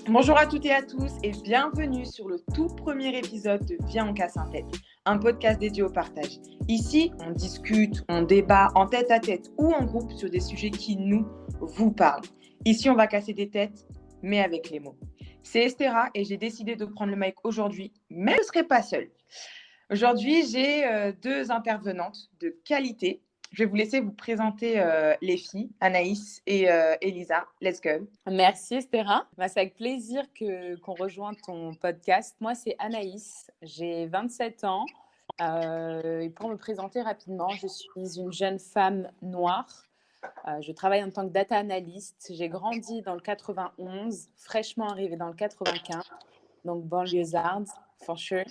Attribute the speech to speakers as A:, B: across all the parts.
A: Bonjour à toutes et à tous et bienvenue sur le tout premier épisode de Viens on casse un tête, un podcast dédié au partage. Ici, on discute, on débat en tête à tête ou en groupe sur des sujets qui vous parlent. Ici, on va casser des têtes, mais avec les mots. C'est Estera et j'ai décidé de prendre le mic aujourd'hui, mais je ne serai pas seule. Aujourd'hui, j'ai deux intervenantes de qualité. Je vais vous laisser vous présenter les filles, Anaïs et Elisa. Let's go.
B: Merci Estera. C'est avec plaisir qu'on rejoint ton podcast. Moi, c'est Anaïs, j'ai 27 ans. Et pour me présenter rapidement, je suis une jeune femme noire. Je travaille en tant que data analyst. J'ai grandi dans le 91, fraîchement arrivée dans le 95, donc banlieusarde, for sure.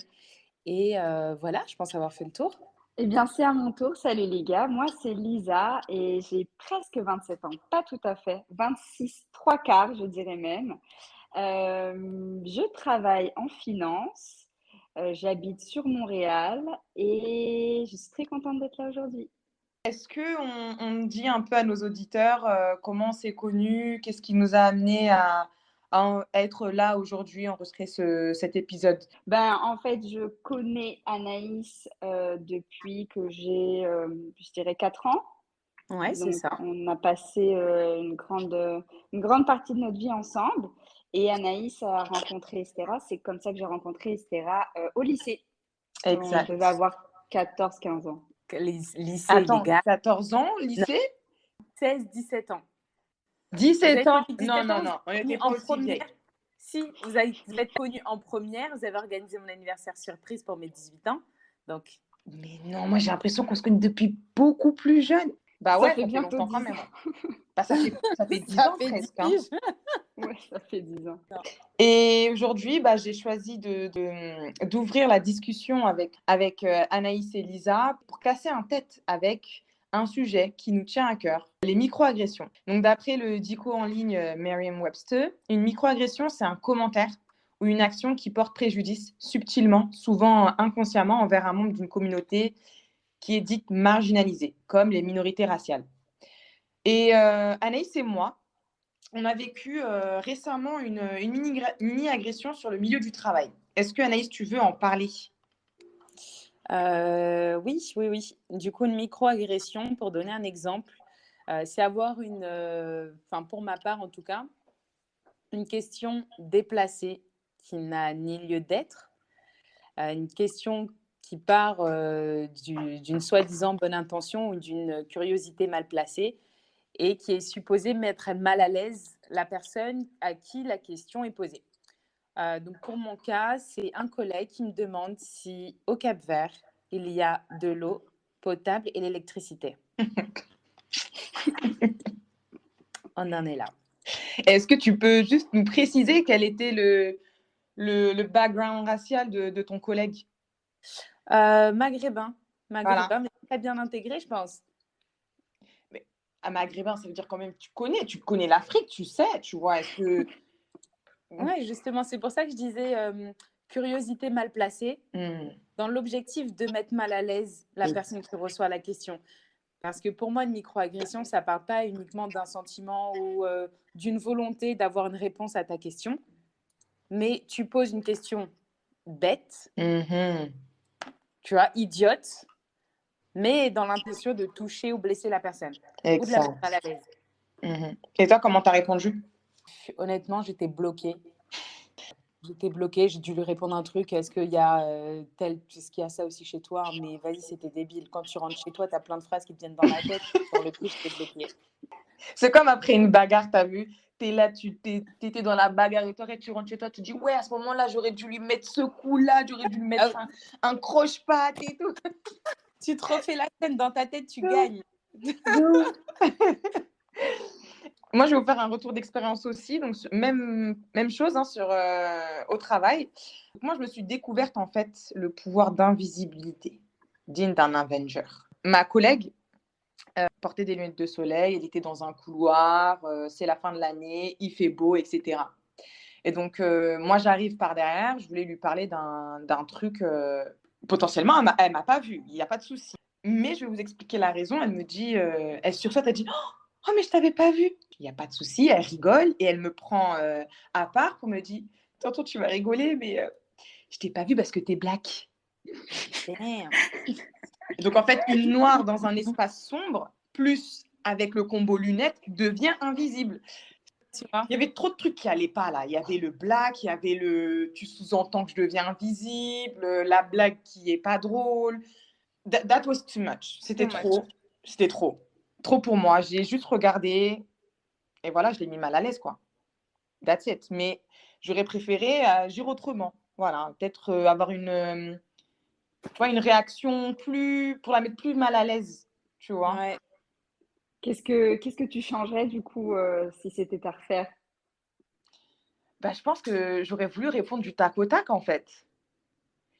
B: Et voilà, je pense avoir fait le tour.
C: Eh bien, c'est à mon tour. Salut les gars, moi c'est Lisa et j'ai presque 27 ans, pas tout à fait, 26, trois quarts je dirais même. Je travaille en finance, j'habite sur Montréal et je suis très contente d'être là aujourd'hui.
A: Est-ce qu'on dit un peu à nos auditeurs comment on s'est connus, qu'est-ce qui nous a amené à être là aujourd'hui, enregistrer cet épisode?
C: En fait, je connais Anaïs depuis que j'ai, je dirais, 4 ans.
B: Ouais, c'est
C: Donc,
B: ça.
C: on a passé une grande partie de notre vie ensemble. Et Anaïs a rencontré Estera. C'est comme ça que j'ai rencontré Estera au lycée.
A: Exact.
C: On devait avoir 14-15 ans.
B: Lycée,
A: Attends,
B: les gars.
A: 14 ans, lycée?
B: 16-17 ans.
A: 17 ans?
B: Vous
A: Non,
B: êtes
A: on n'était pas
B: en
A: aussi
B: première.
A: vieilles.
B: Si, vous êtes connus en première, vous avez organisé mon anniversaire surprise pour mes 18 ans. Donc,
A: Mais non, moi j'ai l'impression qu'on se connaît depuis beaucoup plus jeune.
C: Ça
A: Ouais,
C: fait
A: ça fait
C: bientôt
A: longtemps quand
C: 10
A: même.
C: ans.
A: Ça fait 10
B: ça
A: ans
B: fait
A: presque.
B: 10
A: Hein.
B: piges.
C: Ouais, ça fait 10 ans.
A: Et aujourd'hui, j'ai choisi d'ouvrir la discussion avec Anaïs et Lisa pour casser un tête avec un sujet qui nous tient à cœur, les microagressions. Donc, d'après le dico en ligne Merriam-Webster, une microagression, c'est un commentaire ou une action qui porte préjudice subtilement, souvent inconsciemment, envers un membre d'une communauté qui est dite marginalisée, comme les minorités raciales. Et Anaïs et moi, on a vécu récemment une mini-agression sur le milieu du travail. Est-ce que Anaïs, tu veux en parler?
B: Oui. Du coup, une microagression, pour donner un exemple, c'est avoir pour ma part en tout cas, une question déplacée qui n'a ni lieu d'être, une question qui part d'une soi-disant bonne intention ou d'une curiosité mal placée et qui est supposée mettre mal à l'aise la personne à qui la question est posée. Donc pour mon cas, c'est un collègue qui me demande si au Cap-Vert, il y a de l'eau potable et l'électricité. On en est là.
A: Est-ce que tu peux juste nous préciser quel était le background racial de ton collègue?
B: Maghrébin,
A: Voilà.
B: mais très bien intégré, je pense.
A: Mais maghrébin, ça veut dire quand même tu connais l'Afrique, tu sais, tu vois. Est-ce que...
B: Oui, justement, c'est pour ça que je disais curiosité mal placée, dans l'objectif de mettre mal à l'aise la personne qui reçoit la question. Parce que pour moi, une microagression, ça ne parle pas uniquement d'un sentiment ou d'une volonté d'avoir une réponse à ta question, mais tu poses une question bête, tu vois, idiote, mais dans l'intention de toucher ou blesser la personne, ou de la mettre mal à l'aise.
A: Et toi, comment tu as répondu?
B: Honnêtement, j'étais bloquée. J'ai dû lui répondre un truc. Est-ce qu'il y a est-ce qu'il y a ça aussi chez toi? Mais vas-y, c'était débile. Quand tu rentres chez toi, tu as plein de phrases qui te viennent dans la tête. Sur le coup, j'étais bloquée.
A: C'est comme après une bagarre, t'as vu? T'es là, t'étais dans la bagarre et toi, tu rentres chez toi, tu dis ouais, à ce moment-là, j'aurais dû lui mettre ce coup-là, j'aurais dû lui mettre un croche-patte et tout.
B: Tu te refais la scène dans ta tête, tu gagnes.
A: Moi, je vais vous faire un retour d'expérience aussi. Donc, même chose au travail. Donc, moi, je me suis découverte en fait le pouvoir d'invisibilité digne d'un Avenger. Ma collègue portait des lunettes de soleil, elle était dans un couloir, c'est la fin de l'année, il fait beau, etc. Et donc, moi, j'arrive par derrière, je voulais lui parler d'un truc, potentiellement, elle m'a pas vu, il n'y a pas de souci. Mais je vais vous expliquer la raison. Elle me dit, elle sursaute, elle dit « Oh, mais je t'avais pas vu !» Il n'y a pas de souci, elle rigole et elle me prend à part pour me dire, tonton, tu vas rigoler, mais je t'ai pas vu parce que t'es black.
B: Damn.
A: Donc, en fait, une noire dans un espace sombre, plus avec le combo lunettes, devient invisible.
B: Tu vois?
A: Il y avait trop de trucs qui allaient pas là. Il y avait le black, il y avait le tu sous-entends que je deviens invisible, la blague qui est pas drôle. That was too much. C'était
B: Too much.
A: trop. C'était trop. Trop pour moi. J'ai juste regardé et voilà, je l'ai mis mal à l'aise, quoi. That's it. Mais j'aurais préféré agir autrement. Voilà, peut-être avoir tu vois, une réaction plus pour la mettre plus mal à l'aise, tu vois.
B: Ouais.
C: Qu'est-ce que tu changerais du coup si c'était à refaire?
A: Bah, je pense que j'aurais voulu répondre du tac au tac, en fait.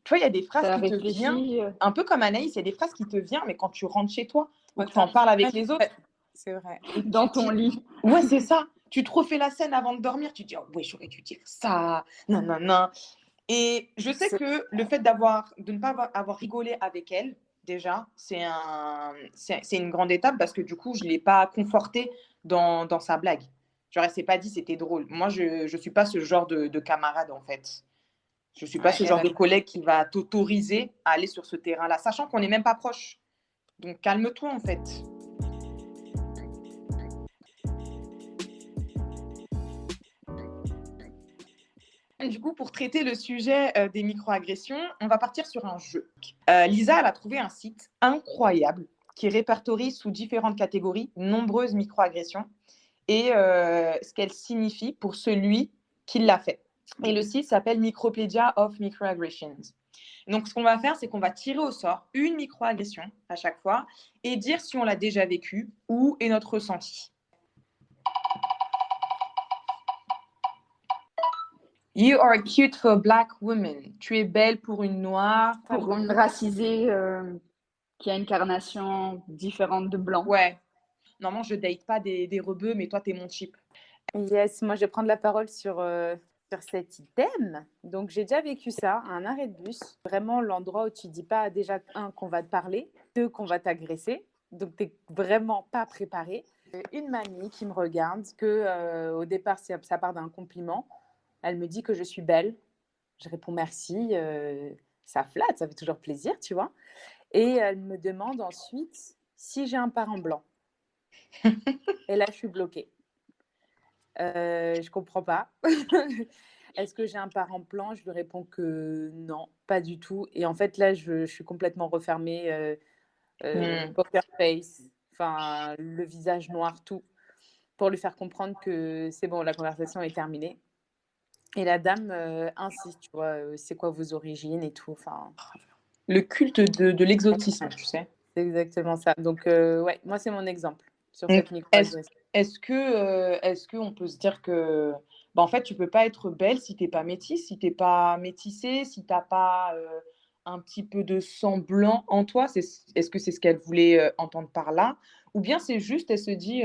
A: Tu vois, il y a des
C: Tu
A: phrases
C: as
A: qui te viennent,
C: réfléchi?
A: un peu comme Anaïs, il y a des phrases qui te viennent, mais quand tu rentres chez toi ou
B: Ouais,
A: que tu en parles avec les autres,
B: c'est vrai.
A: et tu
C: Dans
A: te
C: ton
A: dis,
C: lit.
A: ouais, c'est ça. Tu te refais la scène avant de dormir, tu te dis, oh, ouais, j'aurais dû dire ça, non, non, non. Et je sais
B: C'est
A: que le fait de ne pas avoir rigolé avec elle, déjà, c'est une grande étape parce que du coup, je ne l'ai pas confortée dans sa blague. Genre, elle s'est pas dit c'était drôle. Moi, je ne suis pas ce genre de camarade, en fait. Je ne suis pas
B: ouais,
A: ce
B: elle
A: genre
B: a
A: de collègue qui va t'autoriser à aller sur ce terrain-là, sachant qu'on n'est même pas proche. Donc, calme-toi, en fait. Et du coup, pour traiter le sujet des microagressions, on va partir sur un jeu. Lisa, elle a trouvé un site incroyable qui répertorie sous différentes catégories nombreuses microagressions et ce qu'elles signifient pour celui qui l'a fait. Et le site s'appelle Micropedia of Microaggressions. Donc, ce qu'on va faire, c'est qu'on va tirer au sort une microagression à chaque fois et dire si on l'a déjà vécue ou est notre ressenti. You are cute for a black woman. Tu es belle pour une noire.
C: Pour une racisée qui a une carnation différente de blanc.
A: Ouais. Normalement, je date pas des rebeux, mais toi, t'es mon type.
B: Yes, moi je vais prendre la parole sur cet item. Donc j'ai déjà vécu ça, un arrêt de bus. Vraiment l'endroit où tu dis pas déjà, un, qu'on va te parler, deux, qu'on va t'agresser. Donc tu n'es vraiment pas préparé. Une mamie qui me regarde, au départ ça part d'un compliment. Elle me dit que je suis belle. Je réponds merci, ça flatte, ça fait toujours plaisir, tu vois. Et elle me demande ensuite si j'ai un parent blanc. Et là je suis bloquée. Je comprends pas. Est-ce que j'ai un parent blanc? Je lui réponds que non, pas du tout. Et en fait, là, je suis complètement refermée, poker face, enfin, le visage noir, tout, pour lui faire comprendre que c'est bon, la conversation est terminée. Et la dame insiste, tu vois, c'est quoi vos origines et tout. Enfin,
A: Le culte de l'exotisme, tu sais.
B: c'est exactement ça. Donc, ouais, moi, c'est mon exemple sur
A: Donc,
B: cette microagression.
A: est-ce qu'on peut se dire que, bah, en fait, tu peux pas être belle si t'es pas métisse, si t'es pas métissée, si t'as pas un petit peu de sang blanc en toi? Est-ce que c'est ce qu'elle voulait entendre par là? Ou bien c'est juste, elle se dit,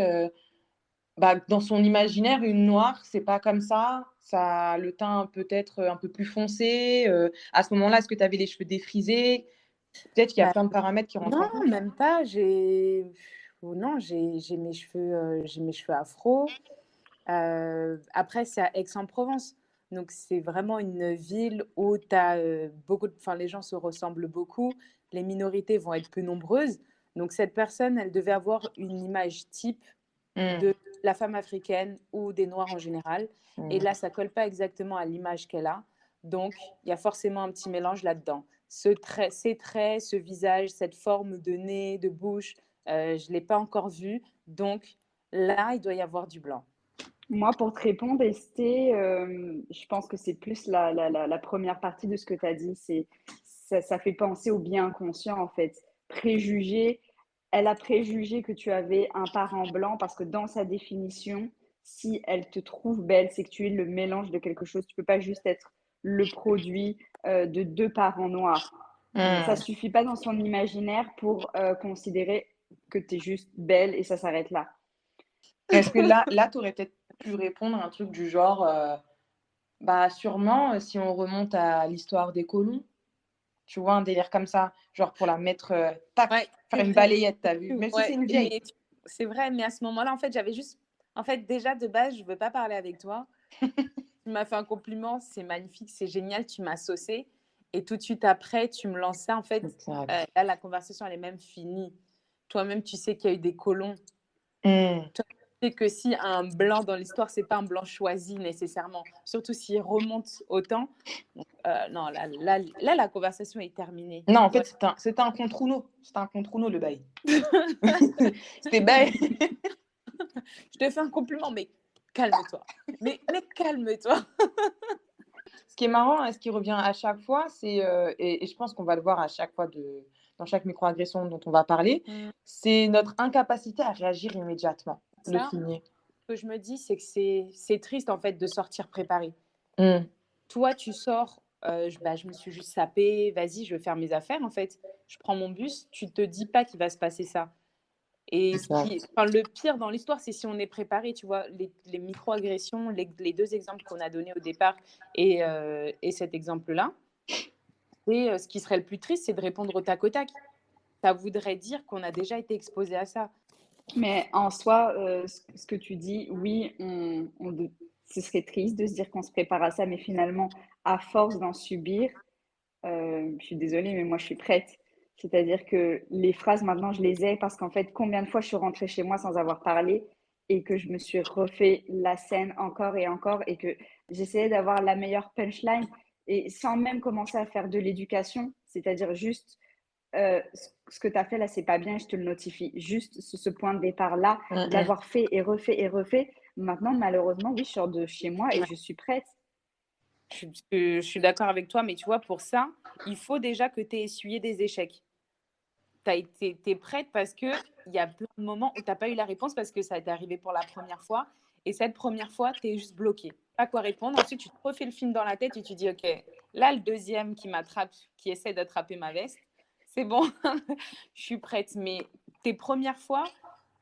A: bah, dans son imaginaire, une noire, c'est pas comme ça a le teint peut-être un peu plus foncé. À ce moment-là, est-ce que tu avais les cheveux défrisés? Peut-être qu'il y a
B: Bah,
A: plein de paramètres qui rentrent en
B: non,
A: compte.
B: même pas. Oh non, j'ai mes cheveux afro. Après, c'est à Aix-en-Provence. Donc, c'est vraiment une ville où les gens se ressemblent beaucoup. Les minorités vont être peu nombreuses. Donc, cette personne, elle devait avoir une image type
A: Mmh.
B: de la femme africaine ou des Noirs en général. Et
A: Mmh.
B: là, ça colle pas exactement à l'image qu'elle a. Donc, il y a forcément un petit mélange là-dedans. Ces traits, ce visage, cette forme de nez, de bouche, je ne l'ai pas encore vu. Donc, là, il doit y avoir du blanc.
C: Moi, pour te répondre, Esté, je pense que c'est plus la première partie de ce que tu as dit. Ça fait penser au bien inconscient, en fait. Préjugé, elle a préjugé que tu avais un parent blanc parce que dans sa définition, si elle te trouve belle, c'est que tu es le mélange de quelque chose. Tu peux pas juste être le produit de deux parents noirs. Ça
A: Mmh.
C: suffit pas dans son imaginaire pour considérer que tu es juste belle et ça s'arrête là.
A: Est-ce que là tu aurais peut-être pu répondre à un truc du genre, bah, sûrement, si on remonte à l'histoire des colons, tu vois? Un délire comme ça, genre pour la mettre, tac,
B: Ouais,
A: faire
B: c'est
A: une
B: vrai.
A: balayette, tu as vu? Même si c'est
B: Ouais,
A: une vieille.
B: mais c'est vrai, mais à ce moment-là, en fait, j'avais juste En fait, déjà, de base, je ne veux pas parler avec toi. Tu m'as fait un compliment, c'est magnifique, c'est génial, tu m'as saucé. Et tout de suite après, tu me lances ça. En fait,
A: Exact.
B: là, la conversation, elle est même finie. Toi-même, tu sais qu'il y a eu des colons.
A: Mm.
B: Toi, tu sais que si un blanc dans l'histoire, c'est pas un blanc choisi nécessairement. Surtout s'il remonte autant. Donc, non, là, la conversation est terminée.
A: Non, en fait,
B: Ouais.
A: c'était un contre Uno. C'était un contre Uno, le bail. C'était bail.
B: Je te fais un compliment, mais calme-toi. Mais calme-toi.
A: Ce qui est marrant, et ce qui revient à chaque fois, c'est, et je pense qu'on va le voir à chaque fois dans chaque microagression dont on va parler, c'est notre incapacité à réagir immédiatement, le
B: Ça,
A: signer.
B: ce que je me dis, c'est que c'est triste en fait de sortir préparé.
A: Mm.
B: Toi, tu sors, je me suis juste sapée, vas-y, je vais faire mes affaires en fait. Je prends mon bus, tu te dis pas qu'il va se passer ça. Et
A: Exact.
B: le pire dans l'histoire, c'est si on est préparé, tu vois, les micro-agressions, les deux exemples qu'on a donnés au départ et cet exemple-là. Et ce qui serait le plus triste, c'est de répondre au tac au tac. Ça voudrait dire qu'on a déjà été exposé à ça.
C: Mais en soi, ce que tu dis, oui, ce serait triste de se dire qu'on se prépare à ça, mais finalement, à force d'en subir, je suis désolée, mais moi, je suis prête. C'est-à-dire que les phrases, maintenant, je les ai parce qu'en fait, combien de fois je suis rentrée chez moi sans avoir parlé et que je me suis refait la scène encore et encore et que j'essayais d'avoir la meilleure punchline et sans même commencer à faire de l'éducation, c'est-à-dire juste ce que tu as fait là, c'est pas bien, je te le notifie. Juste ce point de départ-là, de
A: Mm,
C: l'avoir fait et refait et refait. Maintenant, malheureusement, oui, je sors de chez moi et je suis prête.
B: Je suis d'accord avec toi, mais tu vois, pour ça, il faut déjà que tu aies essuyé des échecs. Tu es prête parce qu'il y a plein de moments où tu n'as pas eu la réponse parce que ça t'est arrivé pour la première fois. Et cette première fois, tu es juste bloqué. Pas quoi répondre. Ensuite, tu te refais le film dans la tête et tu dis, OK, là, le deuxième qui m'attrape, qui essaie d'attraper ma veste, c'est bon, je suis prête. Mais tes premières fois,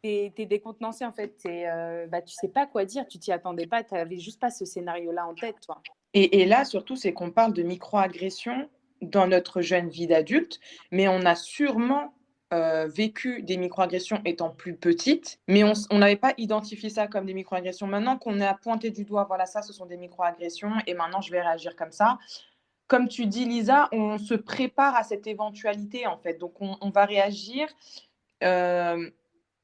B: tu es décontenancé en fait. Tu sais pas quoi dire, tu t'y attendais pas, tu n'avais juste pas ce scénario-là en tête, toi.
A: Et là, surtout, c'est qu'on parle de microagressions dans notre jeune vie d'adulte, mais on a sûrement vécu des microagressions étant plus petite, mais on n'avait pas identifié ça comme des microagressions. Maintenant qu'on a pointé du doigt, voilà, ça, ce sont des microagressions, et maintenant, je vais réagir comme ça. Comme tu dis, Lisa, on se prépare à cette éventualité, en fait. Donc, on va réagir, euh,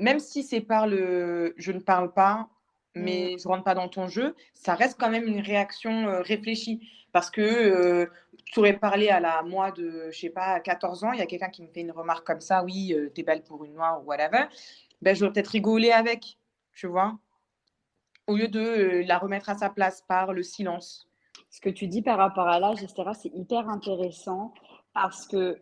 A: même si c'est par le je ne parle pas, mais je rentre pas dans ton jeu, ça reste quand même une réaction réfléchie. Parce que tu aurais parlé à moi de, je sais pas, 14 ans, il y a quelqu'un qui me fait une remarque comme ça, oui, t'es belle pour une noire ou whatever, ben, je vais peut-être rigoler avec, tu vois, au lieu de la remettre à sa place par le silence.
C: Ce que tu dis par rapport à l'âge, etc., c'est hyper intéressant parce que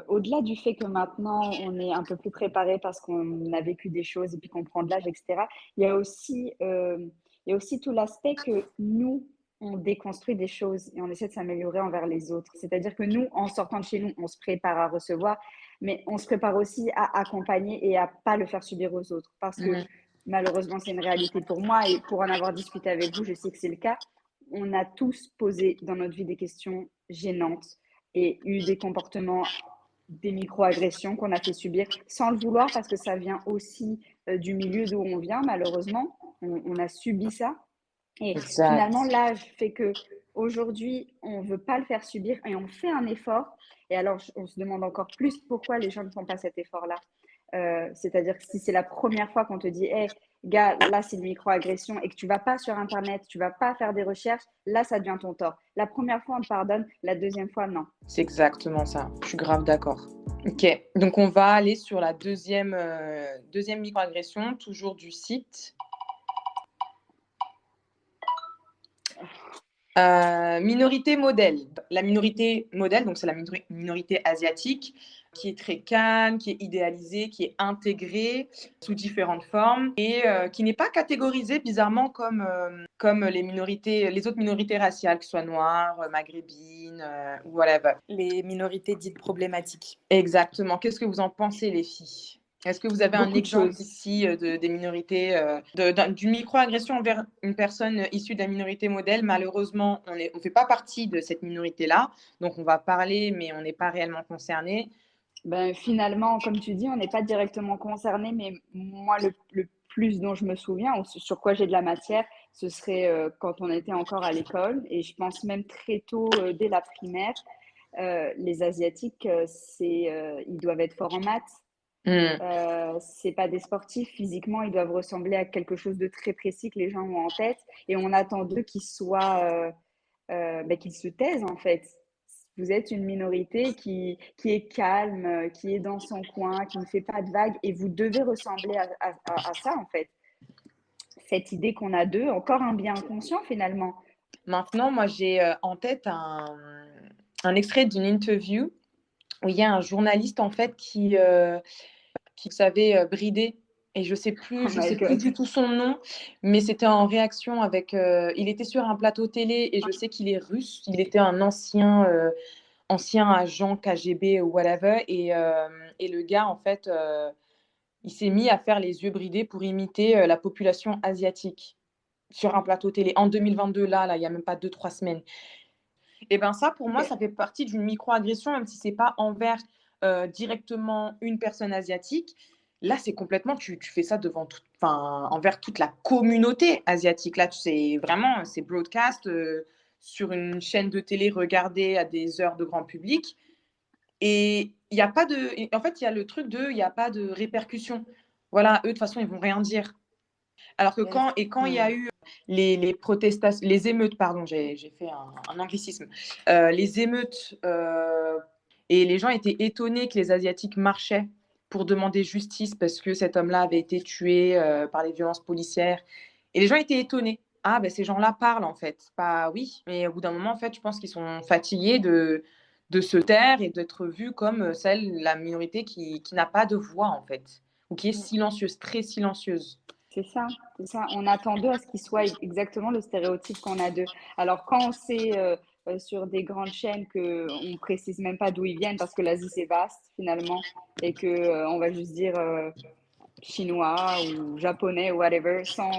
C: au-delà du fait que maintenant on est un peu plus préparé parce qu'on a vécu des choses et puis qu'on prend de l'âge, etc., il y a aussi tout l'aspect que nous, on déconstruit des choses et on essaie de s'améliorer envers les autres. C'est-à-dire que nous, en sortant de chez nous, on se prépare à recevoir, mais on se prépare aussi à accompagner et à pas le faire subir aux autres. Parce que malheureusement, c'est une réalité pour moi et pour en avoir discuté avec vous, je sais que c'est le cas. On a tous posé dans notre vie des questions gênantes et eu des comportements, des micro-agressions qu'on a fait subir sans le vouloir parce que ça vient aussi du milieu d'où on vient, malheureusement. On a subi ça. Et
A: Exact.
C: finalement, l'âge fait que aujourd'hui, on ne veut pas le faire subir et on fait un effort. Et alors, on se demande encore plus pourquoi les gens ne font pas cet effort-là. C'est-à-dire que si c'est la première fois qu'on te dit, hey, gars, là, c'est une microagression et que tu vas pas sur Internet, tu vas pas faire des recherches, là, ça devient ton tort. La première fois, on te pardonne, la deuxième fois, non.
A: C'est exactement ça. Je suis grave d'accord. Ok, donc on va aller sur la deuxième microagression, toujours du site. Minorité modèle. La minorité modèle, donc c'est la minorité asiatique qui est très calme, qui est idéalisée, qui est intégrée sous différentes formes et qui n'est pas catégorisée bizarrement comme les autres minorités raciales, que ce soit noires, maghrébines ou whatever.
B: Les minorités dites problématiques.
A: Exactement. Qu'est-ce que vous en pensez, les filles? Est-ce que vous avez un
C: Beaucoup de
A: exemple
C: choses.
A: ici des minorités, d'une microagression envers une personne issue de la minorité modèle? Malheureusement, on ne fait pas partie de cette minorité-là, donc on va parler, mais on n'est pas réellement concerné.
C: Ben, finalement, comme tu dis, on n'est pas directement concerné, mais moi, le plus dont je me souviens, ou sur quoi j'ai de la matière, ce serait quand on était encore à l'école. Et je pense même très tôt, dès la primaire, les Asiatiques, ils doivent être forts en maths.
A: Hmm.
C: C'est pas des sportifs. Physiquement, ils doivent ressembler à quelque chose de très précis que les gens ont en tête. Et on attend d'eux qu'ils se taisent, en fait. Vous êtes une minorité qui est calme, qui est dans son coin, qui ne fait pas de vagues, et vous devez ressembler à ça, en fait. Cette idée qu'on a d'eux, encore un bien inconscient, finalement.
A: Maintenant, moi, j'ai en tête un extrait d'une interview où il y a un journaliste, en fait, qui savait brider. Et je sais
C: Oh
A: plus, je
C: my
A: sais plus
C: God.
A: du tout son nom, mais c'était en réaction avec. Il était sur un plateau télé et je sais qu'il est russe. Il était un ancien agent KGB ou whatever. Et le gars, en fait, il s'est mis à faire les yeux bridés pour imiter la population asiatique sur un plateau télé en 2022, là, il y a même pas 2, 3 semaines. Et ben ça, pour moi,
C: Ok.
A: ça fait partie d'une microagression, même si c'est pas envers directement une personne asiatique. Là, c'est complètement, tu fais ça envers toute la communauté asiatique. Là, tu sais, vraiment, c'est broadcast sur une chaîne de télé regardée à des heures de grand public. Et il y a pas de, en fait, il y a le truc de, il n'y a pas de répercussions. Voilà, eux, de toute façon, ils vont rien dire. Alors que
B: Yes.
A: quand il y a eu les protestations, les émeutes, pardon, j'ai fait un anglicisme, les émeutes, et les gens étaient étonnés que les Asiatiques marchaient pour demander justice parce que cet homme-là avait été tué par les violences policières. Et les gens étaient étonnés. Ah, ben ces gens-là parlent en fait. Bah oui, mais au bout d'un moment, en fait, je pense qu'ils sont fatigués de se taire et d'être vus comme la minorité qui n'a pas de voix en fait, ou qui est silencieuse, très silencieuse.
C: C'est ça, c'est ça. On attend d'eux à ce qu'ils soient exactement le stéréotype qu'on a d'eux. Alors, quand on sait sur des grandes chaînes qu'on ne précise même pas d'où ils viennent, parce que l'Asie, c'est vaste finalement, et qu'on on va juste dire chinois ou japonais ou whatever, sans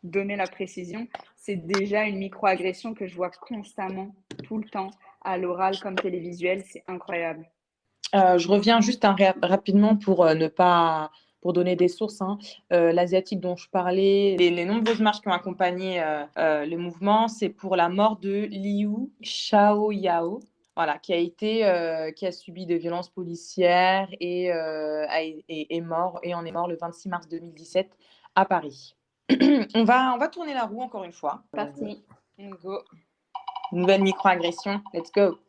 C: donner la précision, c'est déjà une microagression que je vois constamment, tout le temps, à l'oral comme télévisuel. C'est incroyable.
A: Je reviens juste rapidement pour ne pas pour donner des sources. Hein. L'asiatique dont je parlais, les nombreuses marches qui ont accompagné le mouvement, c'est pour la mort de Liu Xiaoyao, voilà, qui a subi des violences policières et en est mort le 26 mars 2017 à Paris. On va tourner la roue encore une fois.
C: Parti.
A: Go. Nouvelle microagression. Let's go.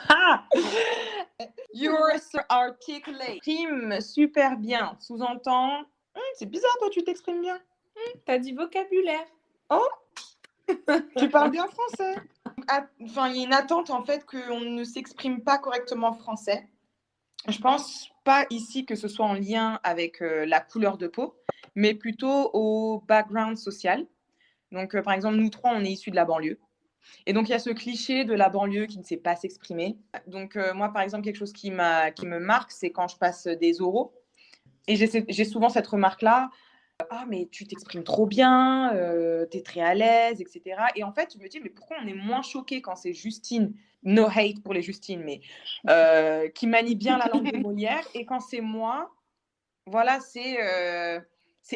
A: Ah! You're so articulate. Rime super bien. Sous-entend, c'est bizarre, toi, tu t'exprimes bien.
B: T'as du vocabulaire.
A: Oh, tu parles bien français. Enfin, il y a une attente, en fait, qu'on ne s'exprime pas correctement français. Je pense pas ici que ce soit en lien avec la couleur de peau, mais plutôt au background social. Donc, par exemple, nous trois, on est issus de la banlieue. Et donc, il y a ce cliché de la banlieue qui ne sait pas s'exprimer. Donc, moi, par exemple, quelque chose qui me marque, c'est quand je passe des oraux. Et j'ai souvent cette remarque-là. Ah, mais tu t'exprimes trop bien, tu es très à l'aise, etc. Et en fait, je me dis, mais pourquoi on est moins choqué quand c'est Justine, no hate pour les Justines, mais qui manie bien la langue de Molière, et quand c'est moi, voilà, c'est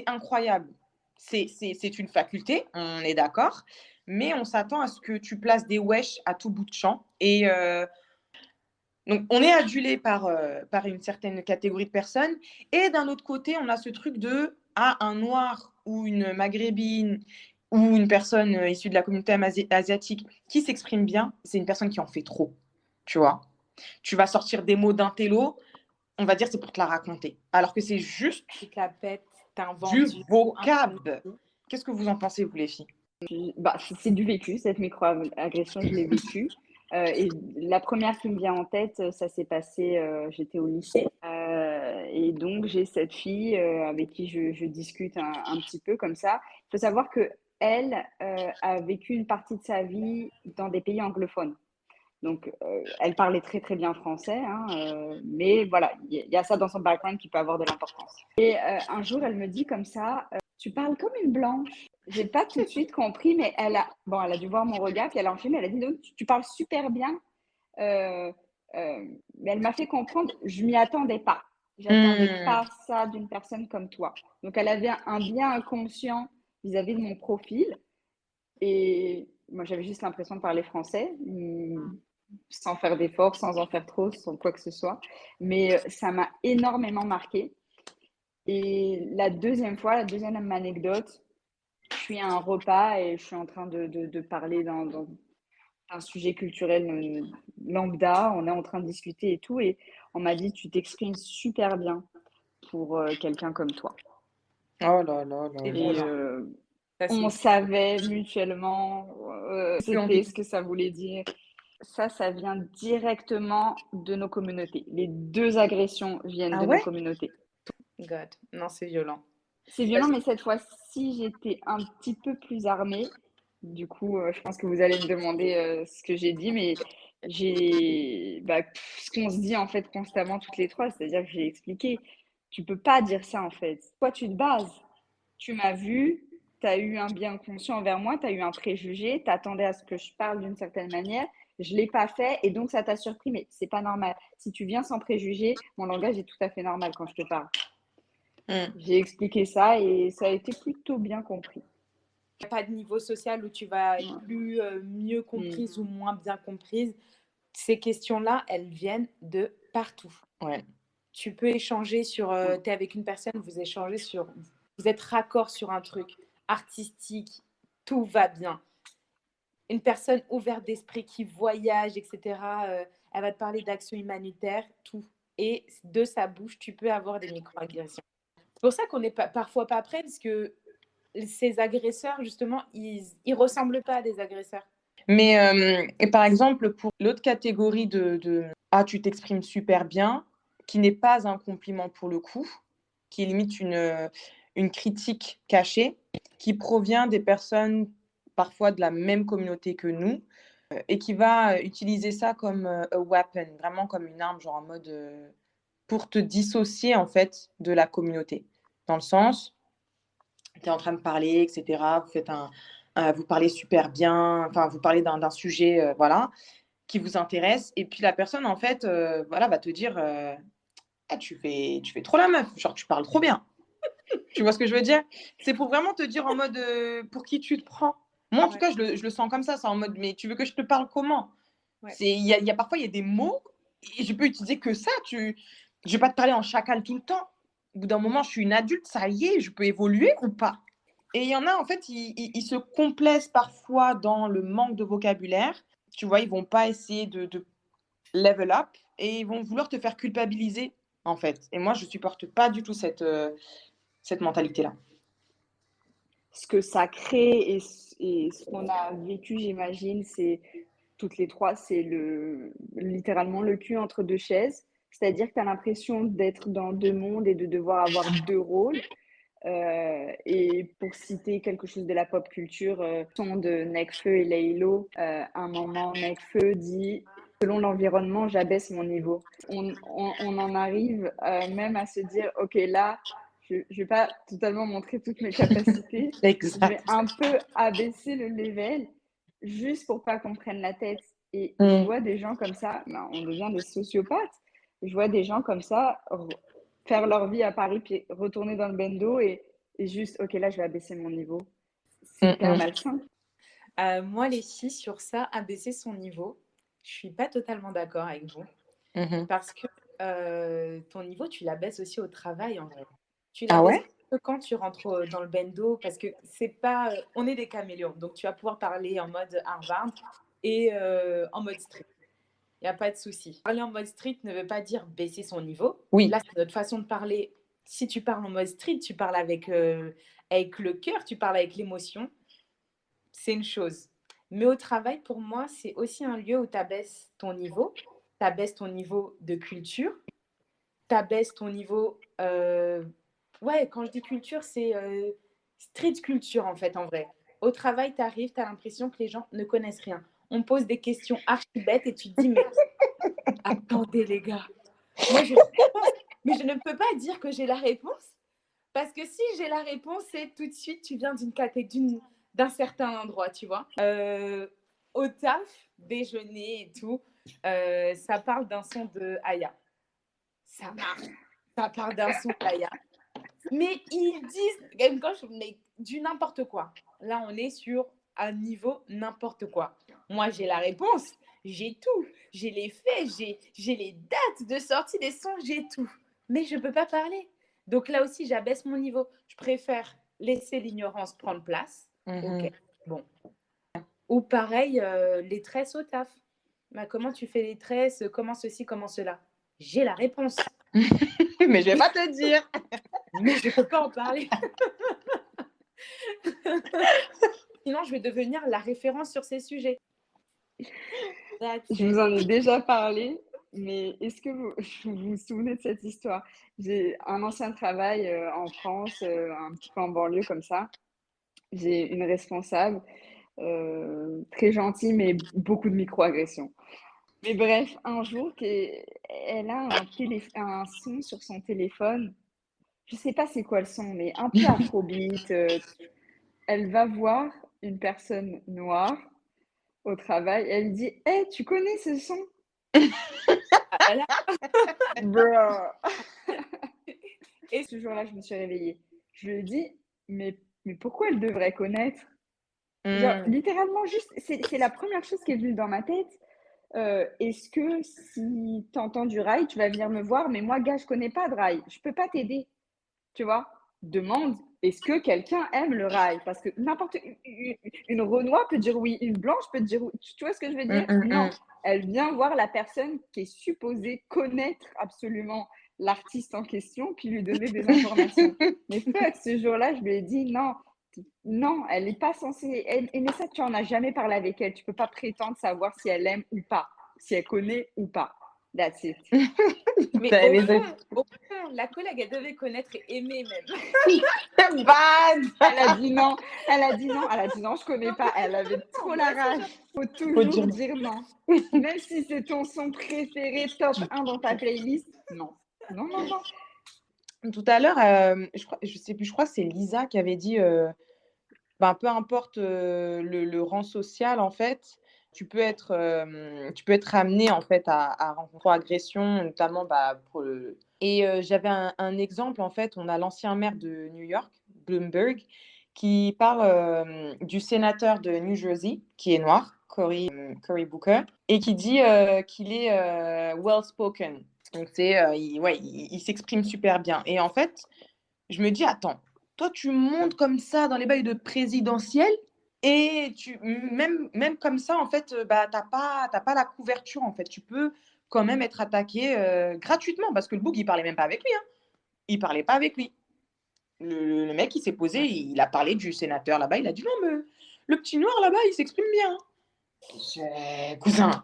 A: incroyable. C'est une faculté, on est d'accord, mais on s'attend à ce que tu places des wesh à tout bout de champ. Et donc, on est adulé par une certaine catégorie de personnes. Et d'un autre côté, on a ce truc de un noir ou une maghrébine ou une personne issue de la communauté asiatique qui s'exprime bien, c'est une personne qui en fait trop. Tu vois, tu vas sortir des mots d'un télo, on va dire c'est pour te la raconter. Alors que c'est juste
B: Tu te la pètes, t'inventes
A: du
B: du
A: vocable. Qu'est-ce que vous en pensez, vous, les filles?
C: Bah, c'est du vécu, cette microagression, je l'ai vécue. Et la première qui me vient en tête, ça s'est passé, j'étais au lycée. Et donc, j'ai cette fille avec qui je discute un petit peu comme ça. Il faut savoir que elle a vécu une partie de sa vie dans des pays anglophones. Donc, elle parlait très très bien français, hein, mais voilà, il y a ça dans son background qui peut avoir de l'importance. Et un jour, elle me dit comme ça, tu parles comme une blanche. J'ai pas tout de suite compris, mais elle a dû voir mon regard, puis elle a enchaîné, elle a dit, donc, tu parles super bien. Mais elle m'a fait comprendre, je m'y attendais pas. J'attendais
A: Hmm.
C: pas ça d'une personne comme toi. Donc, elle avait un bien inconscient vis-à-vis de mon profil. Et moi, j'avais juste l'impression de parler français, sans faire d'efforts, sans en faire trop, sans quoi que ce soit. Mais ça m'a énormément marqué. Et la deuxième fois, la deuxième anecdote, je suis à un repas et je suis en train de parler dans un sujet culturel lambda. On est en train de discuter et tout. Et on m'a dit, tu t'exprimes super bien pour quelqu'un comme toi.
A: Oh là là là
B: C'est
A: là.
C: Et
B: violent. Ça,
C: on
B: c'est
C: savait mutuellement
A: Plus envie.
C: c'était ce que ça voulait dire. Ça vient directement de nos communautés. Les deux agressions viennent
A: Ah
C: de nos
A: ouais?
C: communautés.
B: God. Non, c'est violent.
C: C'est violent, mais cette fois-ci, j'étais un petit peu plus armée. Du coup, je pense que vous allez me demander ce que j'ai dit, mais ce qu'on se dit en fait constamment toutes les trois, c'est-à-dire que j'ai expliqué, tu peux pas dire ça en fait. Toi, tu te bases. Tu m'as vu, tu as eu un bien conscient envers moi, tu as eu un préjugé, tu attendais à ce que je parle d'une certaine manière. Je ne l'ai pas fait et donc ça t'a surpris, mais c'est pas normal. Si tu viens sans préjugé, mon langage est tout à fait normal quand je te parle.
A: Hmm.
C: J'ai expliqué ça et ça a été plutôt bien compris.
B: Il n'y a pas de niveau social où tu vas être
C: Ouais.
B: plus mieux
C: Mm.
B: comprise ou moins bien comprise. Ces questions-là, elles viennent de partout.
A: Ouais.
B: Tu peux échanger sur,
C: Ouais.
B: tu es avec une personne, vous échangez sur, vous êtes raccord sur un truc artistique, tout va bien. Une personne ouverte d'esprit qui voyage, etc., elle va te parler d'action humanitaire, tout. Et de sa bouche, tu peux avoir des micro-agressions. C'est pour ça qu'on n'est parfois pas prêt, parce que ces agresseurs, justement, ils ressemblent pas à des agresseurs.
A: Mais et par exemple, pour l'autre catégorie de ah, tu t'exprimes super bien, qui n'est pas un compliment pour le coup, qui est limite une critique cachée, qui provient des personnes parfois de la même communauté que nous, et qui va utiliser ça comme a weapon, vraiment comme une arme, genre en mode pour te dissocier en fait de la communauté. Dans le sens, tu es en train de parler, etc. Vous parlez super bien, enfin, vous parlez d'un sujet, voilà, qui vous intéresse. Et puis la personne, en fait, voilà, va te dire ah, tu fais trop la meuf, genre, tu parles trop bien. Tu vois ce que je veux dire? C'est pour vraiment te dire en mode pour qui tu te prends. Moi, en tout
B: Ouais,
A: cas, je le sens comme ça. C'est en mode, mais tu veux que je te parle comment?
B: ouais.
A: Parfois, il y a des mots, et je peux utiliser que ça. Je vais pas te parler en chacal tout le temps. Au bout d'un moment, je suis une adulte, ça y est, je peux évoluer ou pas? Et il y en a, en fait, ils se complaisent parfois dans le manque de vocabulaire. Tu vois, ils vont pas essayer de level up et ils vont vouloir te faire culpabiliser, en fait. Et moi, je supporte pas du tout cette mentalité-là.
C: Ce que ça crée et ce qu'on a vécu, j'imagine, c'est toutes les trois, c'est littéralement le cul entre deux chaises. C'est-à-dire que tu as l'impression d'être dans deux mondes et de devoir avoir deux rôles. Et pour citer quelque chose de la pop culture, son de Nekfeu et Laylo, un moment, Nekfeu dit selon l'environnement, j'abaisse mon niveau. On en arrive même à se dire ok, là, je ne vais pas totalement montrer toutes mes capacités, je vais
A: Exact.
C: un peu abaisser le level juste pour pas qu'on prenne la tête. Et je
A: Mm.
C: vois des gens comme ça, ben, on devient des sociopathes. Je vois des gens comme ça faire leur vie à Paris, puis retourner dans le bendo et juste, ok, là, je vais abaisser mon niveau. C'est
A: Mm,
C: hyper
A: mm.
C: malsain.
B: Moi, les filles, sur ça, abaisser son niveau, je suis pas totalement d'accord avec vous.
A: Mhm.
B: Parce que ton niveau, tu l'abaisses aussi au travail, en vrai. Tu
A: Ah
B: l'abaisses
A: ouais?
B: que quand tu rentres dans le bendo, parce que c'est pas... on est des caméléons, donc tu vas pouvoir parler en mode Harvard et en mode street. Il n'y a pas de souci. Parler en mode street ne veut pas dire baisser son niveau.
A: Oui.
B: Là, c'est notre façon de parler. Si tu parles en mode street, tu parles avec le cœur, tu parles avec l'émotion. C'est une chose. Mais au travail, pour moi, c'est aussi un lieu où tu abaisses ton niveau. Tu abaisses ton niveau de culture. Tu abaisses ton niveau... Ouais, quand je dis culture, c'est street culture, en fait, en vrai. Au travail, tu arrives, tu as l'impression que les gens ne connaissent rien. On pose des questions archi bêtes et tu te dis, mais attendez, les gars, moi j'ai la réponse, mais je ne peux pas dire que j'ai la réponse parce que si j'ai la réponse, c'est tout de suite tu viens d'un certain endroit, tu vois. Au taf, déjeuner et tout, ça parle d'un son de Aya. Ça marche ça part d'un sourire. Mais ils disent, même quand je mais du n'importe quoi. Là, on est sur un niveau n'importe quoi. Moi, j'ai la réponse, j'ai tout. J'ai les faits, j'ai les dates de sortie des sons, j'ai tout. Mais je ne peux pas parler. Donc là aussi, j'abaisse mon niveau. Je préfère laisser l'ignorance prendre place. Ok, bon. Ou pareil, les tresses au taf. Bah, comment tu fais les tresses? Comment ceci, comment cela? J'ai la réponse.
A: Mais je vais pas te dire.
B: Mais je ne peux pas en parler. Sinon, je vais devenir la référence sur ces sujets.
C: Je vous en ai déjà parlé, mais est-ce que vous vous souvenez de cette histoire? J'ai un ancien travail en France, un petit peu en banlieue comme ça. J'ai une responsable très gentille, mais beaucoup de micro-agressions. Mais bref, un jour, elle a un son sur son téléphone. Je sais pas c'est quoi le son, mais un peu afrobeat. Elle va voir une personne noire au travail. Elle dit: Hey, tu connais ce son?
B: Voilà.
C: Bro. Et ce jour-là, je me suis réveillée. Je lui ai dit: Mais pourquoi elle devrait connaître? Genre, littéralement, juste, c'est la première chose qui est venue dans ma tête. Est-ce que si tu entends du rail, tu vas venir me voir? Mais moi, gars, je connais pas de rail. Je peux pas t'aider. Tu vois? Demande, est-ce que quelqu'un aime le rail? Parce que n'importe une Renoir peut dire oui, une blanche peut dire oui. Tu vois ce que je veux dire? Non, elle vient voir la personne qui est supposée connaître absolument l'artiste en question, puis lui donner des informations. Mais fuck, ce jour-là, je lui ai dit non, non, elle n'est pas censée aimer ça. Tu en as jamais parlé avec elle. Tu peux pas prétendre savoir si elle aime ou pas, si elle connaît ou pas. That's it.
B: Mais au fond, la collègue, elle devait connaître et aimer même.
A: Bad.
C: Elle a dit non. Elle a dit non. Elle a dit non, je connais pas. Elle avait trop la rage. Faut toujours dire non. Même si c'est ton son préféré, top 1 dans ta playlist, non. Non, non, non.
A: Tout à l'heure, je sais plus, je crois que c'est Lisa qui avait dit, ben, peu importe le rang social, en fait, tu peux être amené en fait à rencontrer agression, notamment bah, Et j'avais un exemple, en fait, on a l'ancien maire de New York, Bloomberg, qui parle du sénateur de New Jersey, qui est noir, Cory Booker, et qui dit qu'il est well spoken. Donc, il s'exprime super bien. Et en fait, je me dis, attends, toi, tu montes comme ça dans les bails de présidentiel et même comme ça, en fait, bah, t'as pas la couverture, en fait. Tu peux quand même être attaqué gratuitement parce que le bouc, il parlait même pas avec lui. Hein. Il parlait pas avec lui. Le mec, il s'est posé, il a parlé du sénateur là-bas. Il a dit, non, mais le petit noir là-bas, il s'exprime bien. Cousin,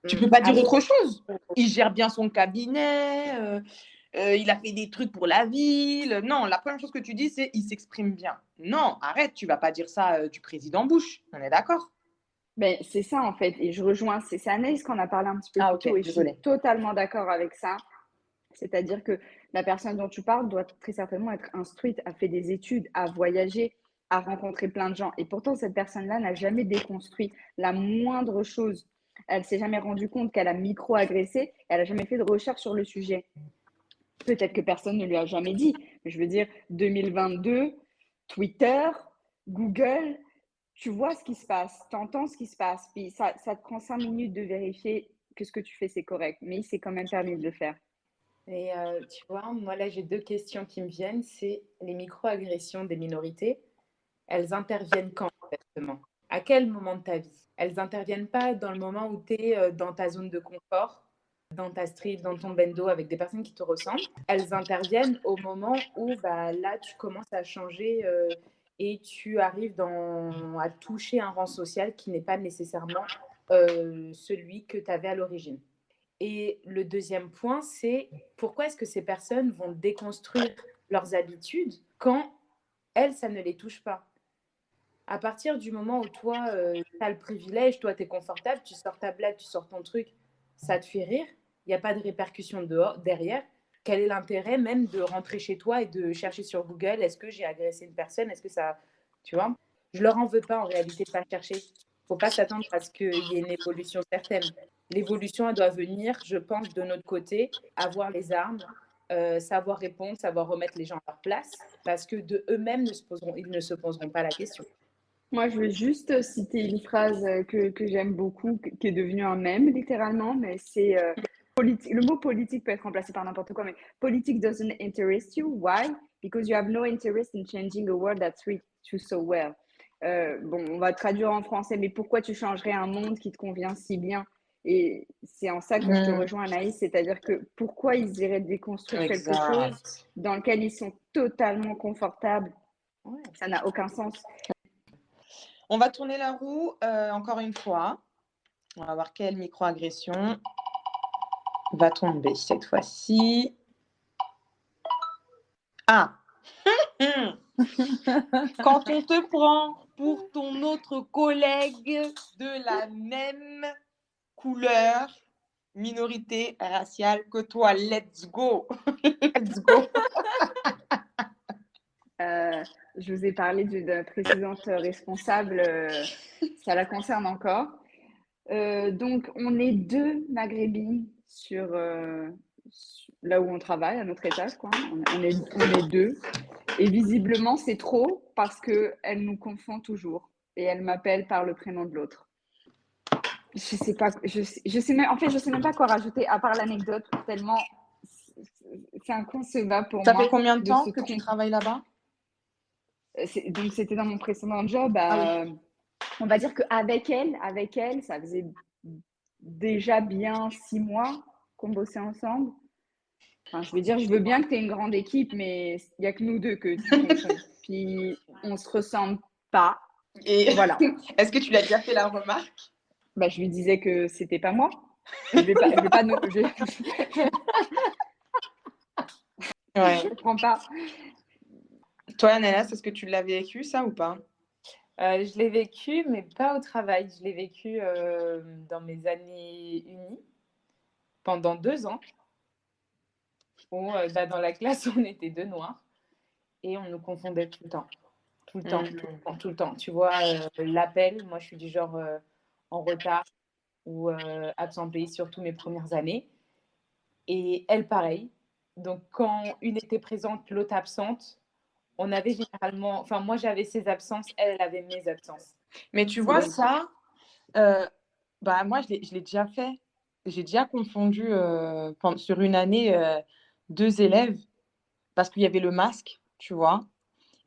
A: tu peux pas dire autre chose. Il gère bien son cabinet. Il a fait des trucs pour la ville. Non, la première chose que tu dis, c'est il s'exprime bien. Non, arrête, tu vas pas dire ça du président Bush. On est d'accord?
C: Ben, c'est ça en fait. Et je rejoins, c'est Anaïs qu'on a parlé un petit peu plus tôt et je suis totalement d'accord avec ça. C'est-à-dire que la personne dont tu parles doit très certainement être instruite, a fait des études, a voyagé, a rencontré plein de gens. Et pourtant, cette personne-là n'a jamais déconstruit la moindre chose. Elle s'est jamais rendue compte qu'elle a micro-agressé. Elle n'a jamais fait de recherche sur le sujet. Peut-être que personne ne lui a jamais dit. Mais je veux dire, 2022, Twitter, Google, tu vois ce qui se passe, tu entends ce qui se passe. Puis ça te prend 5 minutes de vérifier que ce que tu fais, c'est correct. Mais il s'est quand même permis de le faire.
B: Et tu vois, moi là, j'ai deux questions qui me viennent. C'est les micro-agressions des minorités. Elles interviennent quand exactement? À quel moment de ta vie? Elles interviennent pas dans le moment où tu es dans ta zone de confort, dans ta street, dans ton bendo avec des personnes qui te ressemblent. Elles interviennent au moment où bah, là, tu commences à changer et tu arrives à toucher un rang social qui n'est pas nécessairement celui que tu avais à l'origine. Et le deuxième point, c'est pourquoi est-ce que ces personnes vont déconstruire leurs habitudes quand elles, ça ne les touche pas? À partir du moment où toi, tu as le privilège, toi, tu es confortable, tu sors ta blague, tu sors ton truc, ça te fait rire, il n'y a pas de répercussion derrière. Quel est l'intérêt même de rentrer chez toi et de chercher sur Google, est-ce que j'ai agressé une personne? Est-ce que ça... Tu vois? Je leur en veux pas en réalité de pas chercher. Il ne faut pas s'attendre à ce qu'il y ait une évolution certaine. L'évolution, elle doit venir, je pense, de notre côté, avoir les armes savoir répondre, savoir remettre les gens à leur place, parce que de eux-mêmes, ils ne se poseront pas la question.
C: Moi, je veux juste citer une phrase que j'aime beaucoup, qui est devenue un mème littéralement, mais c'est le mot politique peut être remplacé par n'importe quoi, mais politics doesn't interest you. Why? Because you have no interest in changing a world that treats you so well. Bon, on va traduire en français, mais pourquoi tu changerais un monde qui te convient si bien? Et c'est en ça que je te rejoins, Anaïs, c'est-à-dire que pourquoi ils iraient déconstruire quelque chose dans lequel ils sont totalement confortables?
B: Ouais.
C: Ça n'a aucun sens.
A: On va tourner la roue encore une fois. On va voir quelle microagression va tomber cette fois-ci. Ah Quand on te prend pour ton autre collègue de la même couleur, minorité raciale que toi, let's go. Let's go.
C: Je vous ai parlé d'une précédente responsable, ça la concerne encore. Donc, on est 2 maghrébines sur là où on travaille, à notre étage, quoi. On est 2. Et visiblement, c'est trop parce qu'elle nous confond toujours. Et elle m'appelle par le prénom de l'autre. Je sais pas, je sais même, en fait, je sais même pas quoi rajouter à part l'anecdote, tellement c'est inconcevable pour moi.
A: Ça fait combien de temps que tu travailles là-bas?
C: Donc, c'était dans mon précédent job. On va dire qu'avec elle, ça faisait déjà bien 6 mois qu'on bossait ensemble. Enfin, je veux dire, je veux bien que tu aies une grande équipe, mais il n'y a que nous deux que tu confonds. Puis, on ne se ressemble pas.
A: Et
C: voilà.
A: Est-ce que tu l'as déjà fait la remarque?
C: Bah, je lui disais que c'était pas moi. Je vais pas
A: Ouais.
C: Je comprends pas.
A: Toi, Anaïs, est-ce que tu l'as vécu, ça, ou pas?
B: Je l'ai vécu, mais pas au travail. Je l'ai vécu dans mes années unies, pendant 2 ans, où dans la classe, on était 2 noirs, et on nous confondait tout le temps. Tout le temps, tout le temps. Tu vois, l'appel, moi, je suis du genre en retard ou absentée, surtout mes premières années. Et elle, pareil. Donc, quand une était présente, l'autre absente, on avait généralement... Enfin, moi, j'avais ses absences, elle avait mes absences.
A: Mais tu vois, ça, moi, je l'ai déjà fait. J'ai déjà confondu sur une année 2 élèves parce qu'il y avait le masque, tu vois,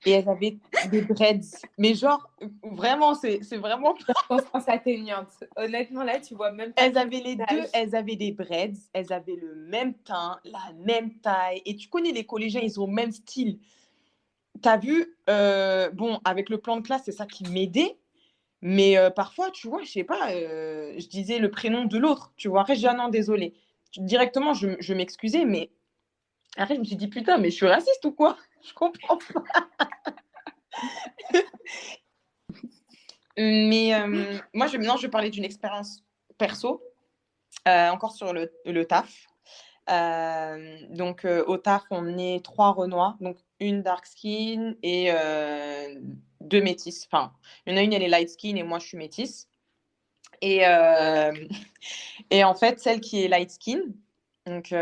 A: et elles avaient des dreads. Mais genre, vraiment, c'est vraiment...
B: Circonstance atténuante. Honnêtement, là, tu vois même pas...
A: Elles avaient les deux, elles avaient des dreads, elles avaient le même teint, la même taille. Et tu connais les collégiens, ils ont le même style. Tu as vu, bon, avec le plan de classe, c'est ça qui m'aidait. Mais parfois, tu vois, je sais pas, je disais le prénom de l'autre, tu vois. Après, je dis, ah non, désolé. Directement, je m'excusais, mais après, je me suis dit, putain, mais je suis raciste ou quoi? Je comprends pas. Mais moi, maintenant, je vais parler d'une expérience perso, encore sur le taf. Donc, au taf, on est 3 Renois, donc une dark skin et 2 métisses. Enfin, il y en a une, elle est light skin et moi, je suis métisse. Et en fait, celle qui est light skin, donc,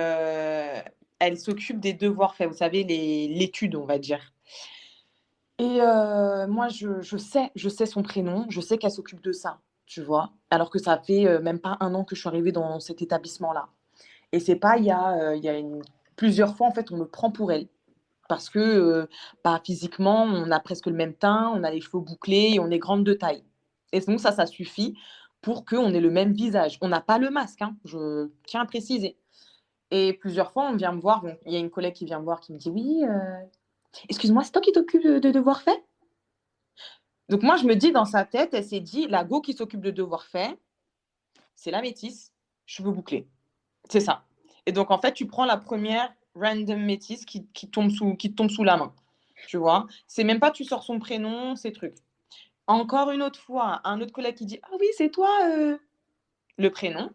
A: elle s'occupe des devoirs faits, vous savez, l'étude, on va dire. Et moi, je sais son prénom, je sais qu'elle s'occupe de ça, tu vois, alors que ça fait même pas 1 an que je suis arrivée dans cet établissement-là. Et c'est pas, il y a plusieurs fois, en fait, on me prend pour elle. Parce que physiquement, on a presque le même teint, on a les cheveux bouclés et on est grande de taille. Et donc, ça suffit pour qu'on ait le même visage. On n'a pas le masque, hein, je tiens à préciser. Et plusieurs fois, on vient me voir. Il y a une collègue qui vient me voir qui me dit « Oui, excuse-moi, c'est toi qui t'occupes de devoirs faits ?» Donc, moi, je me dis dans sa tête, elle s'est dit « La go qui s'occupe de devoirs faits, c'est la métisse, cheveux bouclés. » C'est ça. Et donc, en fait, tu prends la première random métisse qui tombe sous la main. Tu vois, c'est même pas tu sors son prénom, ces trucs. Encore une autre fois, un autre collègue qui dit « Ah oui, c'est toi le prénom. »